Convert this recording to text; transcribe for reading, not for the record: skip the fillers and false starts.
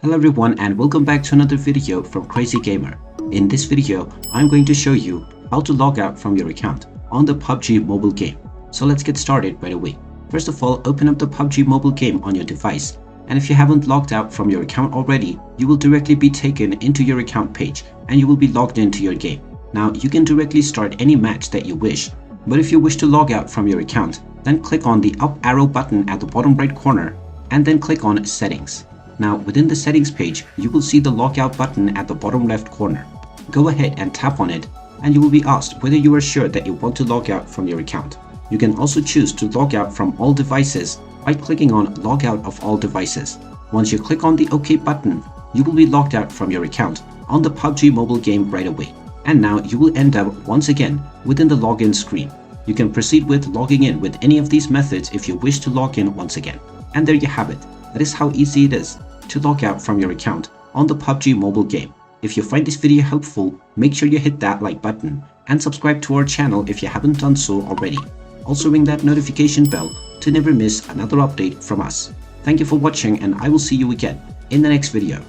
Hello everyone and welcome back to another video from Crazy Gamer. In this video, I'm going to show you how to log out from your account on the PUBG Mobile game. So let's get started right away. First of all, open up the PUBG Mobile game on your device. And if you haven't logged out from your account already, you will directly be taken into your account page and you will be logged into your game. Now, you can directly start any match that you wish. But if you wish to log out from your account, then click on the up arrow button at the bottom right corner and then click on Settings. Now, within the settings page, you will see the logout button at the bottom left corner. Go ahead and tap on it and you will be asked whether you are sure that you want to log out from your account. You can also choose to log out from all devices by clicking on Log Out of all devices. Once you click on the OK button, you will be logged out from your account on the PUBG Mobile game right away. And now you will end up once again within the login screen. You can proceed with logging in with any of these methods if you wish to log in once again. And there you have it. That is how easy it is to log out from your account on the PUBG Mobile game. If you find this video helpful, make sure you hit that like button and subscribe to our channel if you haven't done so already. Also ring that notification bell to never miss another update from us. Thank you for watching and I will see you again in the next video.